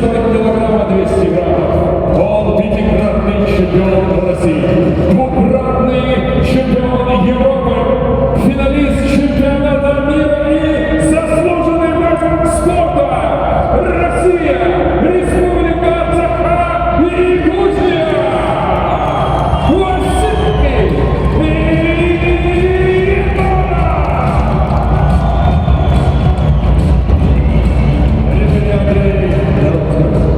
весовых килограмма 200 граммов. Он пятикратный чемпион России, двукратный чемпион Европы, финалист чемпионата мира и заслуженный мастер спорта Россия, Республика Саха-Якутия. Василий Рефери Андрей Белкин.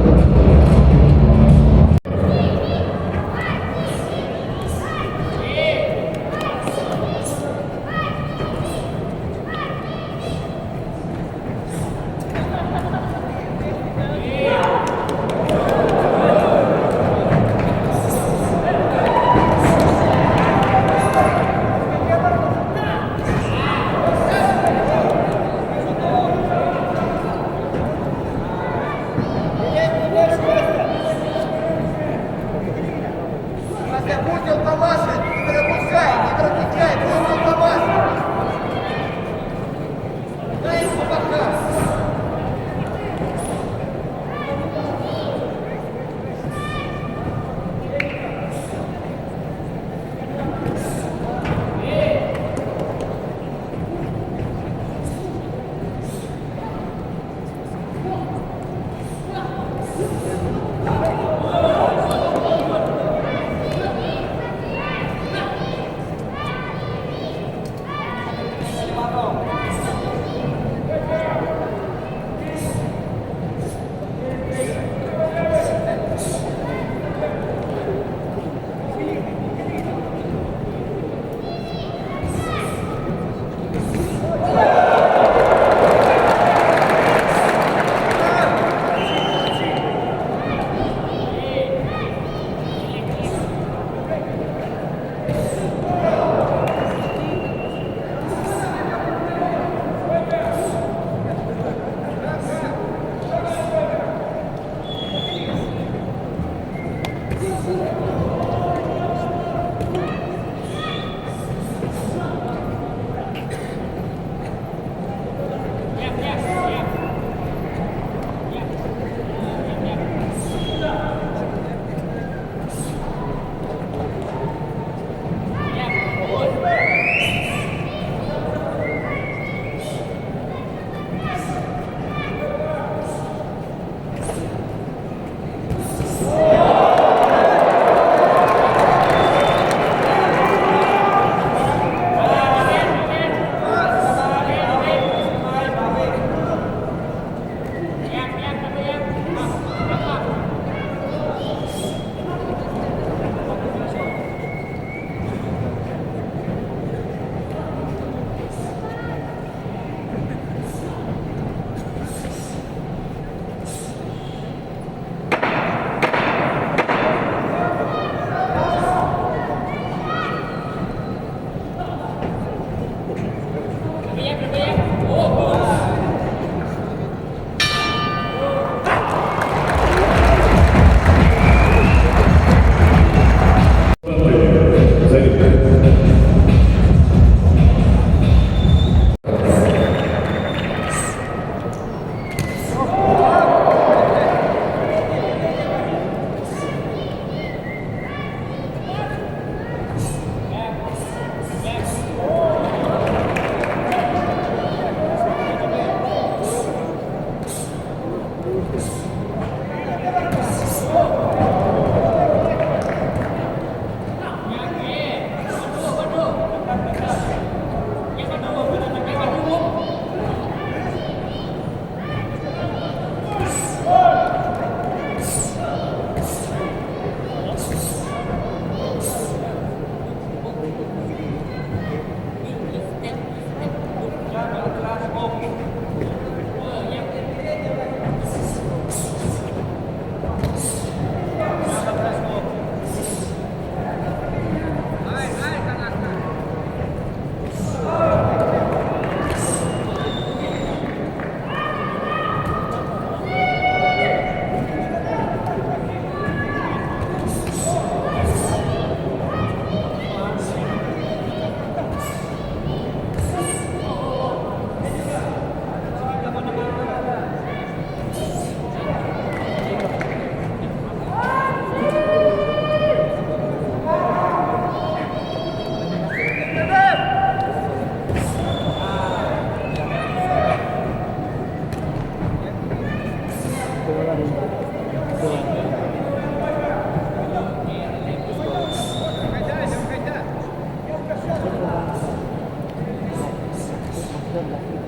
Yan,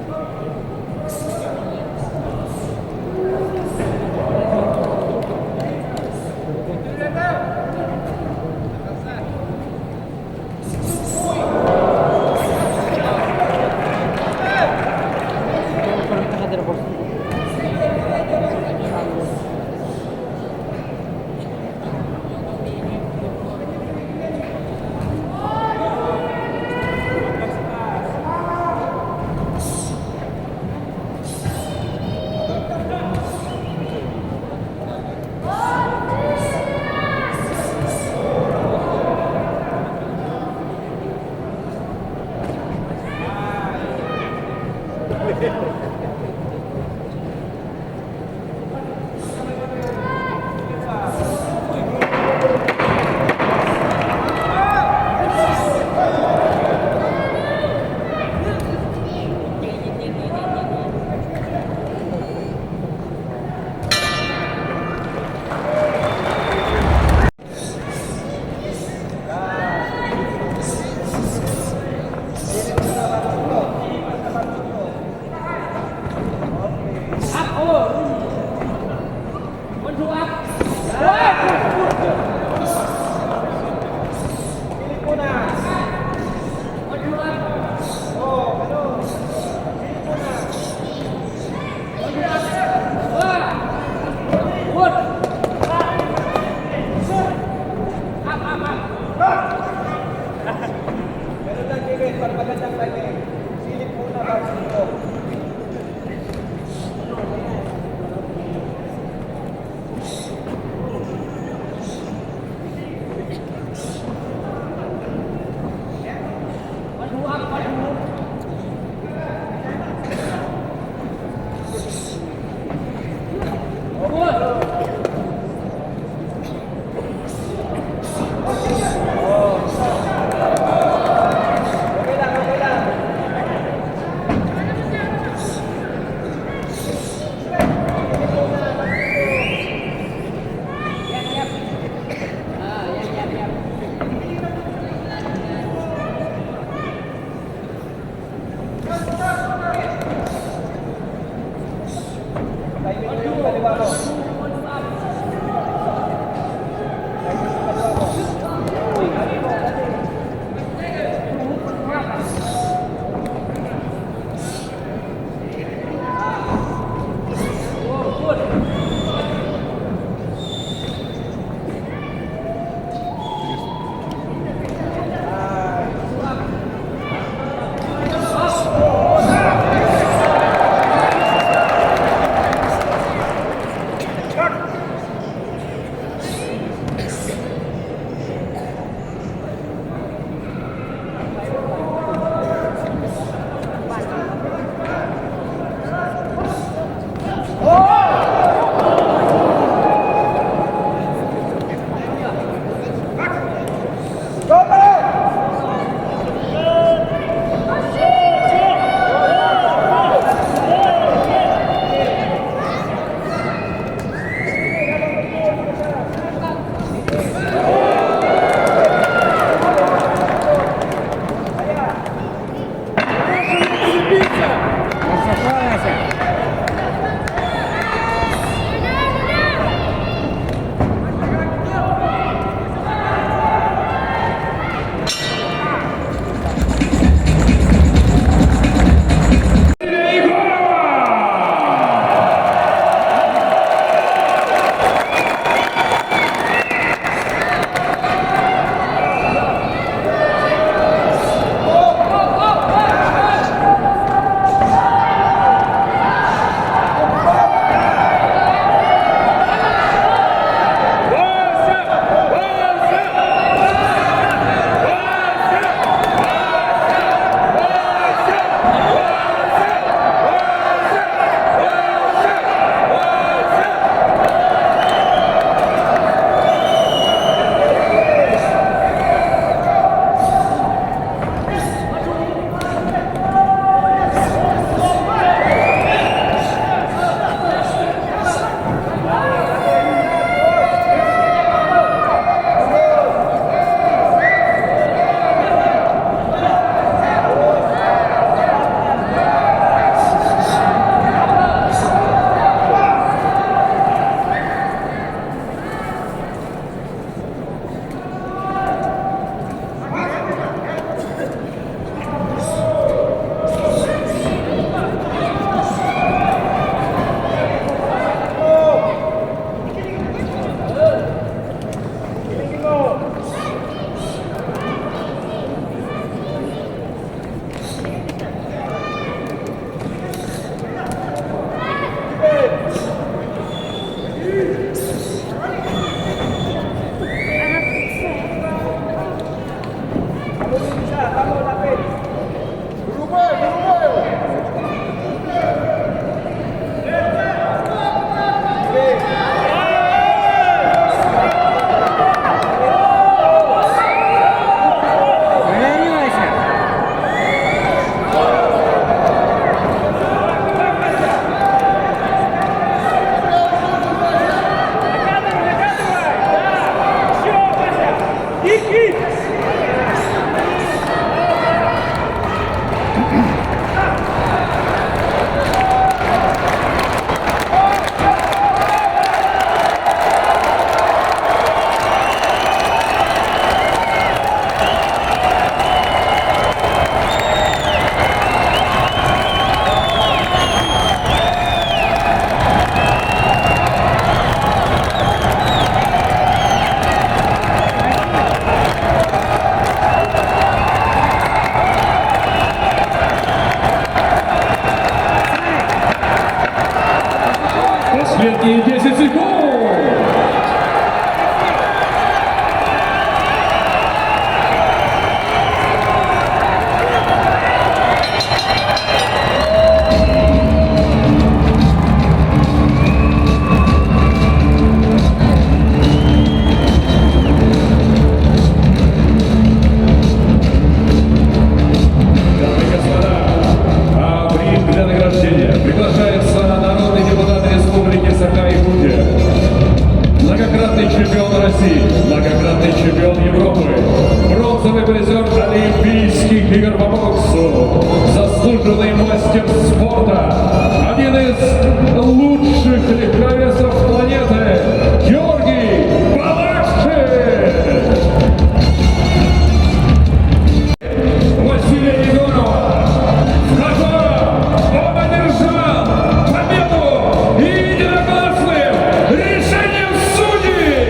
и 10 секунд. Многократный чемпион Европы, бронзовый призер Олимпийских игр по боксу, заслуженный мастер спорта, один из лучших легковесов планеты, Георгий Балашин! Василия Егорова, в котором он одержал победу единогласным решением судей!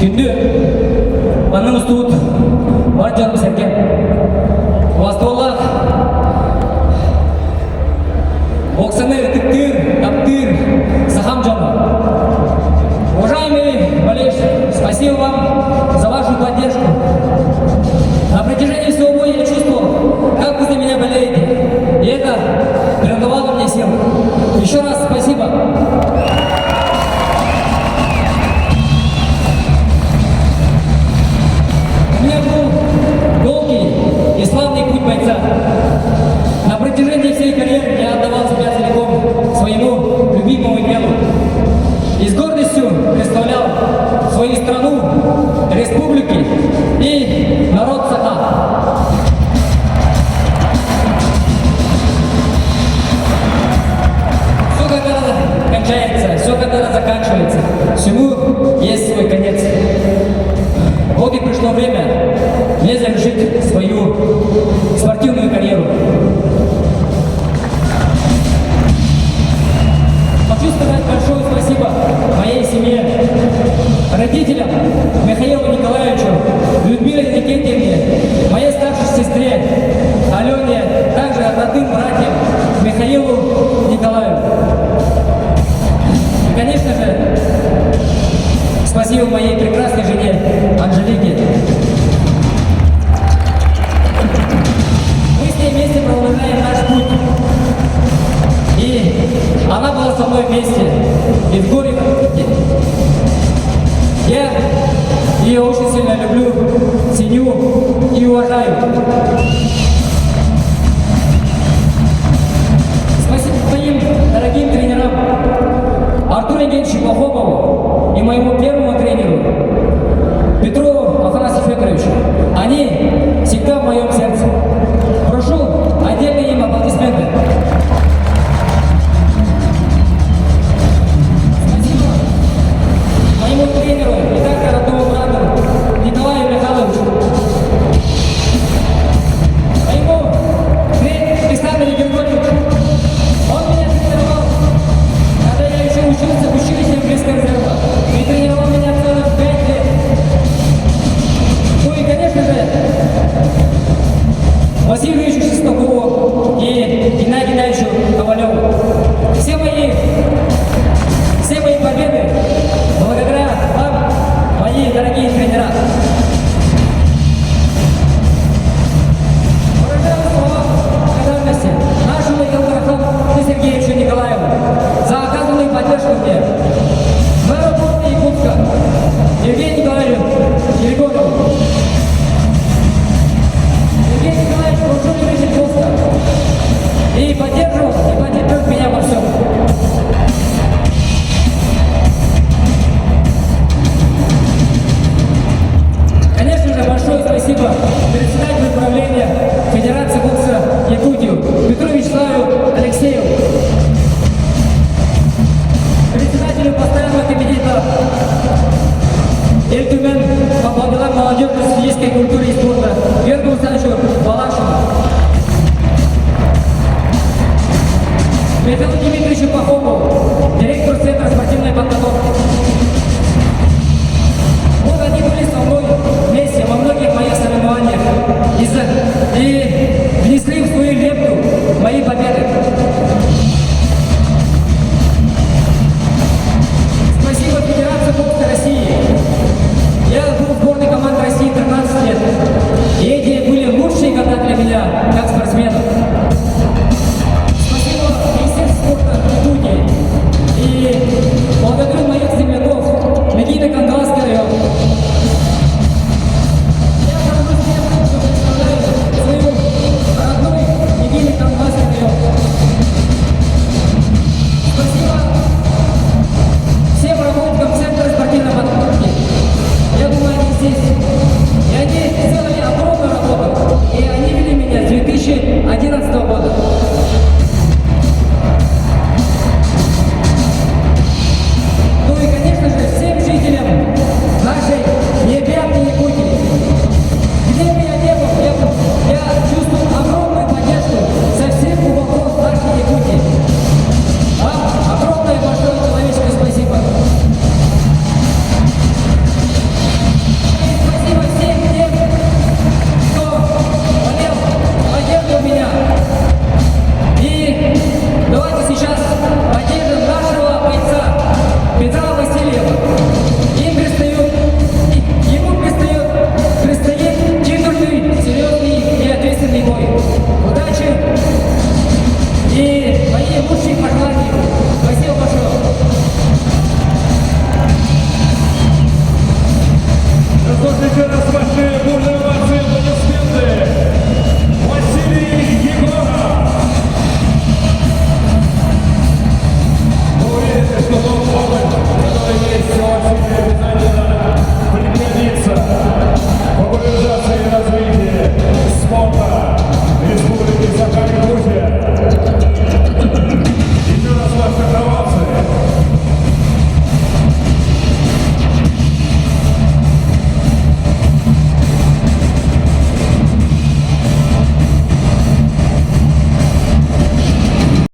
Күнде анның ұстуыт бар жаным сәркен. Уастуаллах боксаны тіктір, таптыр, сахам жаным. Уважаемый болельщик, спасибо вам за вашу поддержку. На протяжении всего боя я чувствовал, как вы за меня болеете. И это придавало мне сил. Еще раз спасибо. У меня был долгий и славный путь бойца. На протяжении всей карьеры я отдавал себя целиком своему любимому делу. И с гордостью представлял свою страну, республики и народ Саха. Все когда-то кончается, все когда-то заканчивается. Всему есть свой конец. Вот и пришло время мне завершить свою спортивную карьеру. Хочу сказать большое спасибо моей семье, родителям, Михаилу Николаевичу, Людмиле Никитиевне, моей старшей сестре, Алене, также родным братьям Михаилу Николаеву. И, конечно же, спасибо моей прекрасной жене Анжелике. Мы с ней вместе продолжаем наш путь. И она была со мной вместе. И в горе. Я ее очень сильно люблю, ценю и уважаю. Спасибо моим дорогим тренерам Артуру Евгеньевичу Пахомову и моему первому тренеру Петру Афанасию Федоровичу. Они всегда в моем сердце. Прошу отдельные им аплодисменты. Спасибо моему тренеру и также родному брату Николаю Михайловичу. культуры и спорта Георгию Александровичу Балашину, Михаилу Дмитриевичу Пахомову, директору Центра спортивной подготовки. Вот они были со мной вместе во многих моих соревнованиях и внесли в свою лепту в мои победы. Спасибо Федерации бокса России. Я был в сборной команды России 13 лет. И эти были лучшие года для меня, как спортсмена. Спасибо Министерству спорта Якутии. И благодарю моих земляков, Медийно-Кангалский район. Я горжусь тем, что представляю свою родной Медийно-Кангалский район. Спасибо всем работникам Центра спортивной подготовки. Я думаю, они здесь. И они сделали огромную